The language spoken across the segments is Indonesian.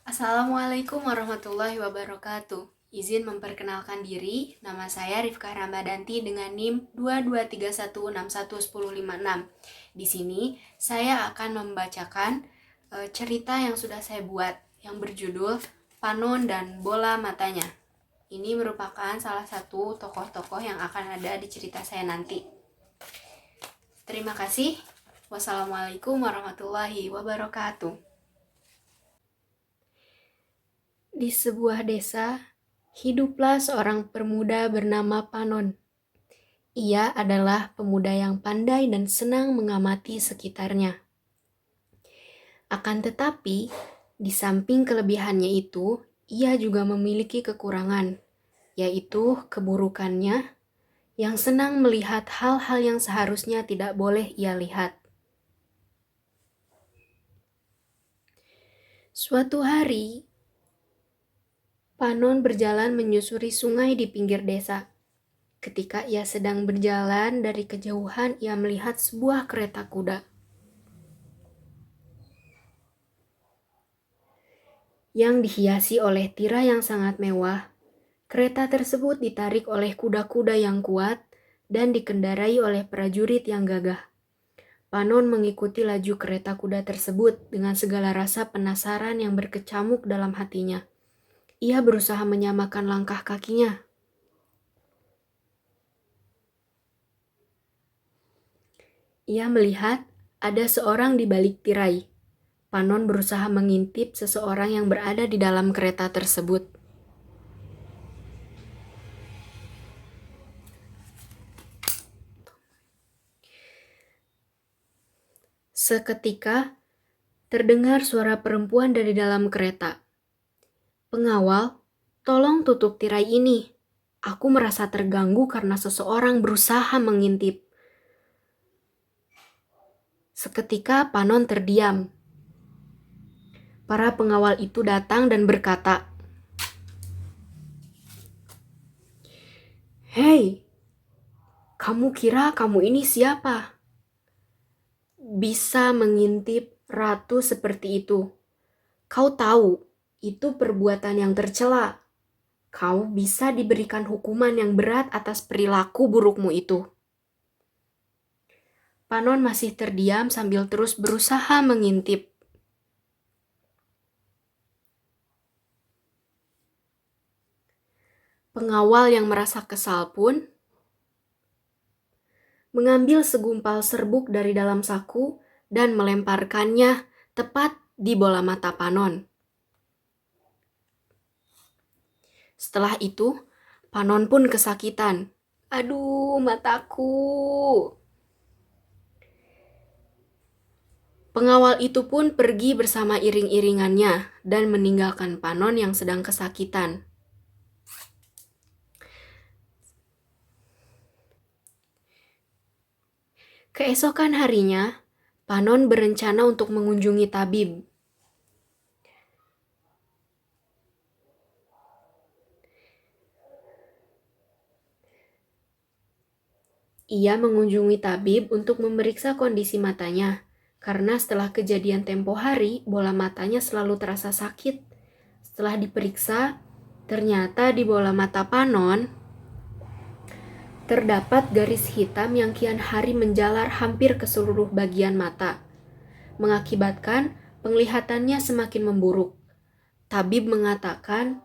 Assalamualaikum warahmatullahi wabarakatuh. Izin memperkenalkan diri, nama saya Rifkah Ramadanti dengan NIM 2231611056. Di sini saya akan membacakan cerita yang sudah saya buat yang berjudul Panon dan Bola Matanya. Ini merupakan salah satu tokoh-tokoh yang akan ada di cerita saya nanti. Terima kasih. Wassalamualaikum warahmatullahi wabarakatuh. Di sebuah desa, hiduplah seorang pemuda bernama Panon. Ia adalah pemuda yang pandai dan senang mengamati sekitarnya. Akan tetapi, di samping kelebihannya itu, ia juga memiliki kekurangan, yaitu keburukannya yang senang melihat hal-hal yang seharusnya tidak boleh ia lihat. Suatu hari, Panon berjalan menyusuri sungai di pinggir desa. Ketika ia sedang berjalan, dari kejauhan ia melihat sebuah kereta kuda. Yang dihiasi oleh tirai yang sangat mewah. Kereta tersebut ditarik oleh kuda-kuda yang kuat dan dikendarai oleh prajurit yang gagah. Panon mengikuti laju kereta kuda tersebut dengan segala rasa penasaran yang berkecamuk dalam hatinya. Ia berusaha menyamakan langkah kakinya. Ia melihat ada seorang di balik tirai. Panon berusaha mengintip seseorang yang berada di dalam kereta tersebut. Seketika, terdengar suara perempuan dari dalam kereta. "Pengawal, tolong tutup tirai ini. Aku merasa terganggu karena seseorang berusaha mengintip." Seketika Panon terdiam. Para pengawal itu datang dan berkata, "Hei, kamu kira kamu ini siapa? Bisa mengintip ratu seperti itu? Kau tahu, itu perbuatan yang tercela. Kau bisa diberikan hukuman yang berat atas perilaku burukmu itu." Panon masih terdiam sambil terus berusaha mengintip. Pengawal yang merasa kesal pun mengambil segumpal serbuk dari dalam saku dan melemparkannya tepat di bola mata Panon. Setelah itu, Panon pun kesakitan. "Aduh, mataku." Pengawal itu pun pergi bersama iring-iringannya dan meninggalkan Panon yang sedang kesakitan. Keesokan harinya, Panon berencana untuk mengunjungi tabib. Ia mengunjungi tabib untuk memeriksa kondisi matanya, karena setelah kejadian tempo hari, bola matanya selalu terasa sakit. Setelah diperiksa, ternyata di bola mata Panon terdapat garis hitam yang kian hari menjalar hampir ke seluruh bagian mata, mengakibatkan penglihatannya semakin memburuk. Tabib mengatakan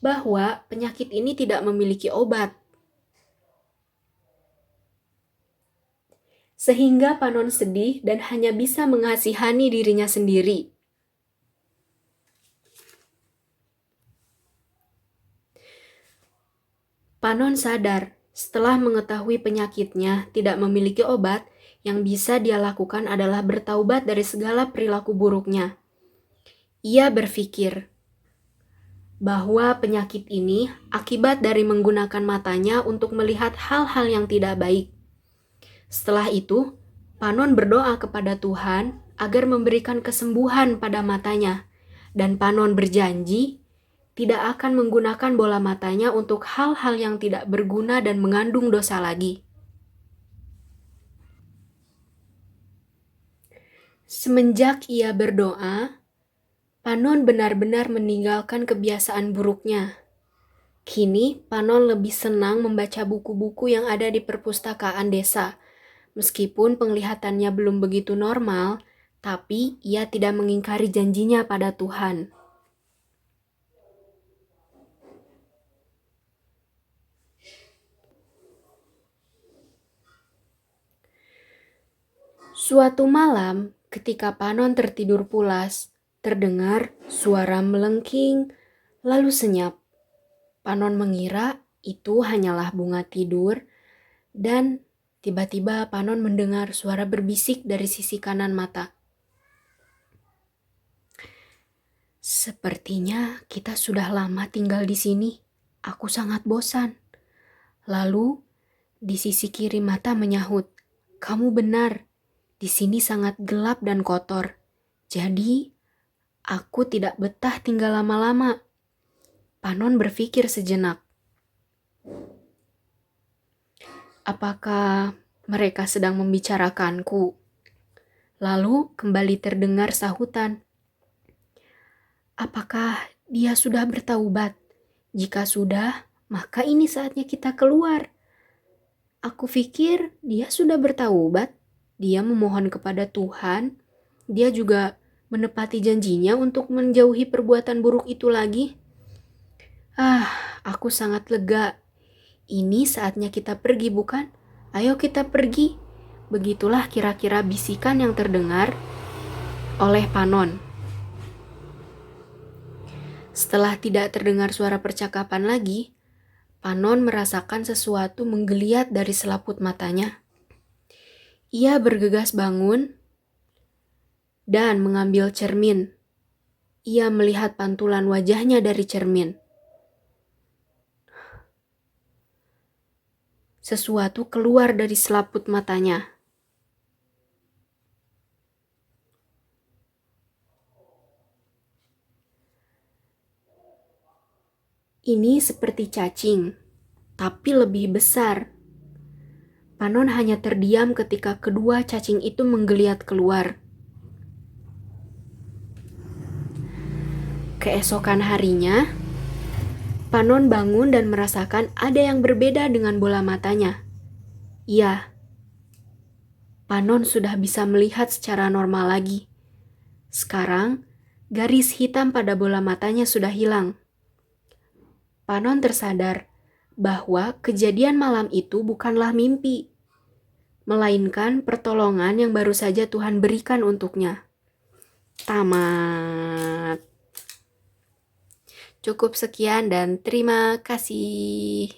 bahwa penyakit ini tidak memiliki obat, sehingga Panon sedih dan hanya bisa mengasihani dirinya sendiri. Panon sadar setelah mengetahui penyakitnya tidak memiliki obat, yang bisa dia lakukan adalah bertaubat dari segala perilaku buruknya. Ia berpikir bahwa penyakit ini akibat dari menggunakan matanya untuk melihat hal-hal yang tidak baik. Setelah itu, Panon berdoa kepada Tuhan agar memberikan kesembuhan pada matanya, dan Panon berjanji tidak akan menggunakan bola matanya untuk hal-hal yang tidak berguna dan mengandung dosa lagi. Semenjak ia berdoa, Panon benar-benar meninggalkan kebiasaan buruknya. Kini, Panon lebih senang membaca buku-buku yang ada di perpustakaan desa. Meskipun penglihatannya belum begitu normal, tapi ia tidak mengingkari janjinya pada Tuhan. Suatu malam, ketika Panon tertidur pulas, terdengar suara melengking, lalu senyap. Panon mengira itu hanyalah bunga tidur, dan tiba-tiba Panon mendengar suara berbisik dari sisi kanan mata. Sepertinya kita sudah lama tinggal di sini. Aku sangat bosan. Lalu, di sisi kiri mata menyahut, "Kamu benar. Di sini sangat gelap dan kotor. Jadi, aku tidak betah tinggal lama-lama." Panon berpikir sejenak. Apakah mereka sedang membicarakanku? Lalu kembali terdengar sahutan. Apakah dia sudah bertaubat? Jika sudah, maka ini saatnya kita keluar. Aku pikir dia sudah bertaubat. Dia memohon kepada Tuhan. Dia juga menepati janjinya untuk menjauhi perbuatan buruk itu lagi. Aku sangat lega. Ini saatnya kita pergi, bukan? Ayo kita pergi. Begitulah kira-kira bisikan yang terdengar oleh Panon. Setelah tidak terdengar suara percakapan lagi, Panon merasakan sesuatu menggeliat dari selaput matanya. Ia bergegas bangun dan mengambil cermin. Ia melihat pantulan wajahnya dari cermin. Sesuatu keluar dari selaput matanya. Ini seperti cacing, tapi lebih besar. Panon hanya terdiam ketika kedua cacing itu menggeliat keluar. Keesokan harinya, Panon bangun dan merasakan ada yang berbeda dengan bola matanya. Iya, Panon sudah bisa melihat secara normal lagi. Sekarang, garis hitam pada bola matanya sudah hilang. Panon tersadar bahwa kejadian malam itu bukanlah mimpi, melainkan pertolongan yang baru saja Tuhan berikan untuknya. Tamat. Cukup sekian dan terima kasih.